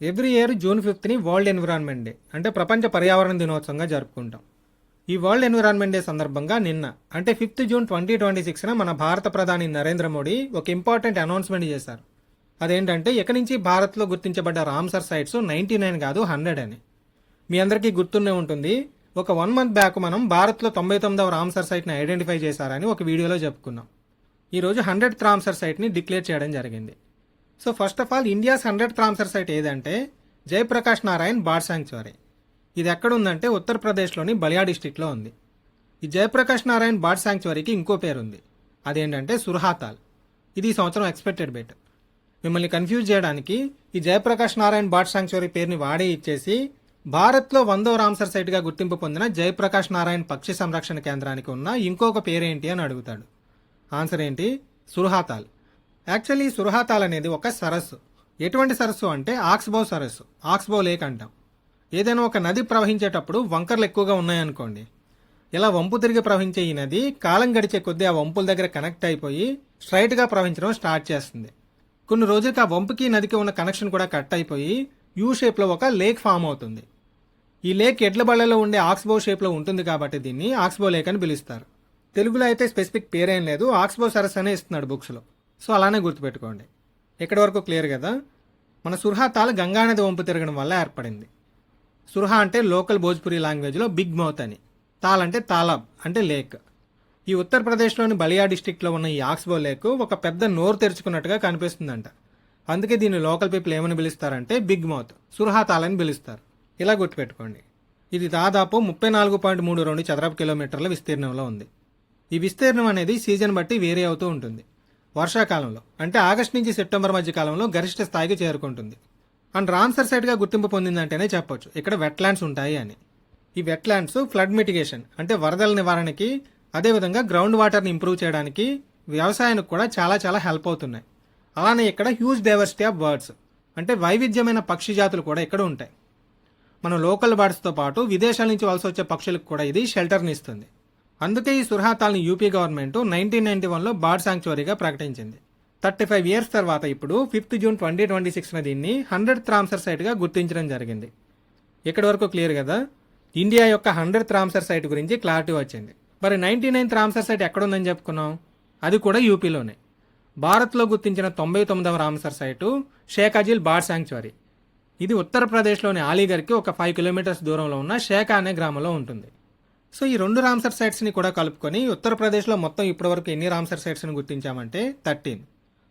Every year June 5ని world environment day అంటే ప్రపంచ పర్యావరణ దినోత్సవంగా జరుపుకుంటాం. ఈ వరల్డ్ ఎన్విరాన్మెంట్ డే సందర్భంగా నిన్న అంటే 5th జూన్ 2026న మన భారత ప్రధాని నరేంద్ర మోడీ ఒక ఇంపార్టెంట్ అనౌన్స్మెంట్ చేశారు. అదేంటంటే ఇక నుంచి భారత్లో గుర్తించబడ్డ రామ్సర్ సైట్స్ 99 కాదు 100 అని. మీ అందరికీ గుర్తునే ఉంటుంది, ఒక 1 month బ్యాక్ మనం భారత్లో 99వ రామ్సర్ సైట్ని ఐడెంటిఫై చేశారని ఒక వీడియోలో చెప్పుకున్నాం. ఈరోజు 100th రామ్సర్ సైట్ని డిక్లేర్ చేయడం జరిగింది. So first of all India's 100th Ramsar site ఏదంటే జయప్రకాష్ నారాయణ్ బర్డ్ శాంక్చురీ. ఇది ఎక్కడుందంటే ఉత్తరప్రదేశ్లోని బలియా డిస్టిక్లో ఉంది. ఈ జయప్రకాష్ నారాయణ్ బర్డ్ శాంక్చురీకి ఇంకో పేరు ఉంది, అదేంటంటే సుర్హాతాల్. ఇది ఈ సంవత్సరం ఎక్స్పెక్టెడ్ బెట్. మిమ్మల్ని కన్ఫ్యూజ్ చేయడానికి ఈ జయప్రకాష్ నారాయణ్ బర్డ్ శాంక్చురీ పేరుని వాడే ఇచ్చేసి భారత్లో 100వ రామ్సర్ సైట్గా గుర్తింపు పొందిన జయప్రకాష్ నారాయణ్ పక్షి సంరక్షణ కేంద్రానికి ఉన్న ఇంకొక పేరేంటి అని అడుగుతాడు. ఆన్సర్ ఏంటి? సుర్హాతాల్. యాక్చువల్లీ సుర్హాతాల్ అనేది ఒక సరస్సు. ఎటువంటి సరస్సు అంటే ఆక్స్బౌ సరస్సు, ఆక్స్బౌ లేక్ అంటాం. ఏదైనా ఒక నది ప్రవహించేటప్పుడు వంకర్లు ఎక్కువగా ఉన్నాయనుకోండి, ఇలా వంపు తిరిగి ప్రవహించే ఈ నది కాలం గడిచే కొద్దీ ఆ వంపుల దగ్గర కనెక్ట్ అయిపోయి స్ట్రైట్గా ప్రవహించడం స్టార్ట్ చేస్తుంది. కొన్ని రోజులకి ఆ వంపుకి నదికి ఉన్న కనెక్షన్ కూడా కట్ అయిపోయి యూ షేప్లో ఒక లేక్ ఫామ్ అవుతుంది. ఈ లేక్ ఎడ్ల బళ్ళలో ఉండే ఆక్స్బౌ షేప్లో ఉంటుంది కాబట్టి దీన్ని ఆక్స్బౌ లేక్ అని పిలుస్తారు. తెలుగులో అయితే స్పెసిఫిక్ పేరేం లేదు, ఆక్స్బౌ సరస్సు అనే ఇస్తున్నాడు బుక్స్లో. సో అలానే గుర్తుపెట్టుకోండి. ఎక్కడి వరకు క్లియర్ కదా? మన సుర్హాతాల్ గంగానది వంపు తిరగడం వల్ల ఏర్పడింది. సుర్హా అంటే లోకల్ భోజ్పురి లాంగ్వేజ్లో బిగ్ మౌత్ అని, తాల్ అంటే తాలాబ్ అంటే లేక్. ఈ ఉత్తరప్రదేశ్లోని బలియా డిస్టిక్లో ఉన్న ఈ ఆక్స్బౌ లేక్ ఒక పెద్ద నోరు తెరుచుకున్నట్టుగా కనిపిస్తుందంట. అందుకే దీన్ని లోకల్ పీపుల్ ఏమని పిలుస్తారంటే బిగ్ మౌత్, సుర్హాతాల్ అని పిలుస్తారు. ఇలా గుర్తుపెట్టుకోండి. ఇది దాదాపు 34.32 చదరపు కిలోమీటర్ల విస్తీర్ణంలో ఉంది. ఈ విస్తీర్ణం అనేది సీజన్ బట్టి వేరీ అవుతూ ఉంటుంది. వర్షాకాలంలో అంటే ఆగస్టు నుంచి సెప్టెంబర్ మధ్య కాలంలో గరిష్ట స్థాయికి చేరుకుంటుంది. అండ్ రామ్సర్ సైట్గా గుర్తింపు పొందిందంటేనే చెప్పొచ్చు ఇక్కడ వెట్లాండ్స్ ఉంటాయి అని. ఈ వెట్లాండ్స్ ఫ్లడ్ మిటిగేషన్ అంటే వరదల నివారణకి, అదేవిధంగా గ్రౌండ్ వాటర్ని ఇంప్రూవ్ చేయడానికి, వ్యవసాయానికి కూడా చాలా చాలా హెల్ప్ అవుతున్నాయి. అలానే ఇక్కడ హ్యూజ్ డైవర్సిటీ ఆఫ్ బర్డ్స్ అంటే వైవిధ్యమైన పక్షి జాతులు కూడా ఇక్కడ ఉంటాయి. మన లోకల్ బర్డ్స్తో పాటు విదేశాల నుంచి వలస వచ్చే పక్షులకు కూడా ఇది షెల్టర్ని ఇస్తుంది. అందుకే ఈ సుర్హాతాల్ని యూపీ గవర్నమెంట్ 1991లో బర్డ్ శాంక్చురీగా ప్రకటించింది. 35 years తర్వాత ఇప్పుడు 5th జూన్ 2026న దీన్ని 100th రామ్సర్ సైట్గా గుర్తించడం జరిగింది. ఇక్కడి వరకు క్లియర్ కదా? ఇండియా యొక్క 100th రామ్సర్ సైట్ గురించి క్లారిటీ వచ్చింది. మరి 99th రామ్సర్ సైట్ ఎక్కడుందని చెప్పుకున్నాం, అది కూడా యూపీలోనే. భారత్లో గుర్తించిన 99వ రామ్సర్ సైటు షేక్ అజిల్ బర్డ్ శాంక్చురీ. ఇది ఉత్తరప్రదేశ్లోని అలీగర్కి ఒక 5 kilometers దూరంలో ఉన్న షేకా అనే గ్రామంలో ఉంటుంది. సో ఈ 2 రామ్సర్ సైట్స్ని కూడా కలుపుకొని ఉత్తరప్రదేశ్లో మొత్తం ఇప్పటివరకు ఎన్ని రామ్సర్ సైట్స్ని గుర్తించామంటే 13.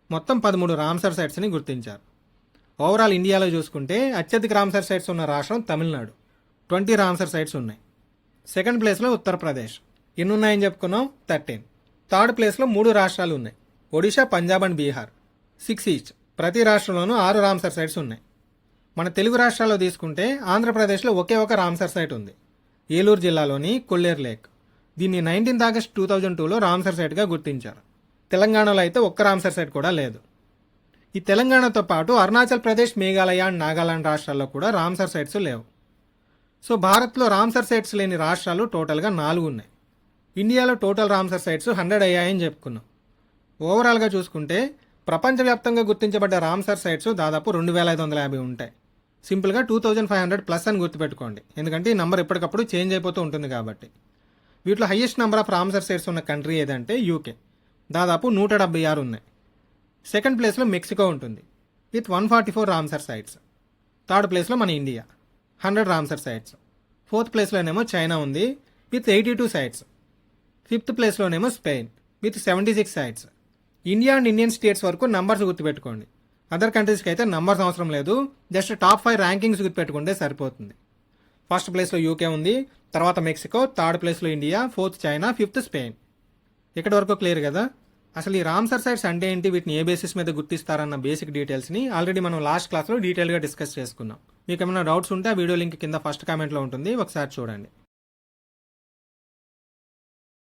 మొత్తం 13 రామ్సర్ సైట్స్ని గుర్తించారు. ఓవరాల్ ఇండియాలో చూసుకుంటే అత్యధిక రామ్సర్ సైట్స్ ఉన్న రాష్ట్రం తమిళనాడు, 20 రామ్సర్ సైట్స్ ఉన్నాయి. సెకండ్ ప్లేస్లో ఉత్తరప్రదేశ్, ఎన్ని ఉన్నాయని చెప్పుకున్నాం? 13. థర్డ్ ప్లేస్లో 3 రాష్ట్రాలు ఉన్నాయి, ఒడిషా, పంజాబ్ అండ్ బీహార్, 6 each. ప్రతి రాష్ట్రంలోనూ 6 రామ్సర్ సైట్స్ ఉన్నాయి. మన తెలుగు రాష్ట్రాల్లో తీసుకుంటే ఆంధ్రప్రదేశ్లో ఒకే ఒక రామ్సర్ సైట్ ఉంది, ఏలూరు జిల్లాలోని కొల్లేరు లేక్. దీన్ని 19th August 2002లో రామ్సర్ సైట్గా గుర్తించారు. తెలంగాణలో అయితే ఒక్క రామ్సర్ సైట్ కూడా లేదు. ఈ తెలంగాణతో పాటు అరుణాచల్ ప్రదేశ్, మేఘాలయ అండ్ నాగాలాండ్ రాష్ట్రాల్లో కూడా రామ్సర్ సైట్స్ లేవు. సో భారత్లో రామ్సర్ సైట్స్ లేని రాష్ట్రాలు టోటల్గా 4 ఉన్నాయి. ఇండియాలో టోటల్ రామ్సర్ సైట్స్ 100 అయ్యాయని చెప్పుకున్నాం. ఓవరాల్గా చూసుకుంటే ప్రపంచవ్యాప్తంగా గుర్తించబడ్డ రామ్సర్ సైట్స్ దాదాపు 2550 ఉంటాయి. సింపుల్గా 2500+ అని గుర్తుపెట్టుకోండి, ఎందుకంటే ఈ నెంబర్ ఎప్పటికప్పుడు చేంజ్ అయిపోతూ ఉంటుంది కాబట్టి. వీటిలో highest number of Ramsar sites ఉన్న కంట్రీ ఏదంటే యూకే, దాదాపు 176 ఉన్నాయి. సెకండ్ ప్లేస్లో మెక్సికో ఉంటుంది విత్ 144 రామ్సర్ సైట్స్. థర్డ్ ప్లేస్లో మన ఇండియా 100 రామ్సర్ సైట్స్. ఫోర్త్ ప్లేస్లోనేమో చైనా ఉంది విత్ 82 సైట్స్. ఫిఫ్త్ ప్లేస్లోనేమో Spain with 76 sites. India and Indian states వరకు నంబర్స్ గుర్తుపెట్టుకోండి. అదర్ కంట్రీస్కి అయితే నంబర్స్ అవసరం లేదు, జస్ట్ టాప్ 5 ర్యాంకింగ్స్ గుర్తుపెట్టుకుంటే సరిపోతుంది. ఫస్ట్ ప్లేస్లో యూకే ఉంది, తర్వాత మెక్సికో, థర్డ్ ప్లేస్లో India, fourth China, fifth Spain. ఇక్కడ వరకు క్లియర్ కదా? అసలు ఈ రామ్సర్ సైట్స్ అంటే ఏంటి, వీటిని ఏ బేసిస్ మీద గుర్తిస్తారన్న బేసిక్ డీటెయిల్స్ని ఆల్రెడీ మనం లాస్ట్ క్లాస్లో డీటెయిల్గా డిస్కస్ చేసుకున్నాం. మీకు ఏమైనా డౌట్స్ ఉంటే ఆ వీడియో లింక్ కింద ఫస్ట్ కామెంట్లో ఉంటుంది, ఒకసారి చూడండి.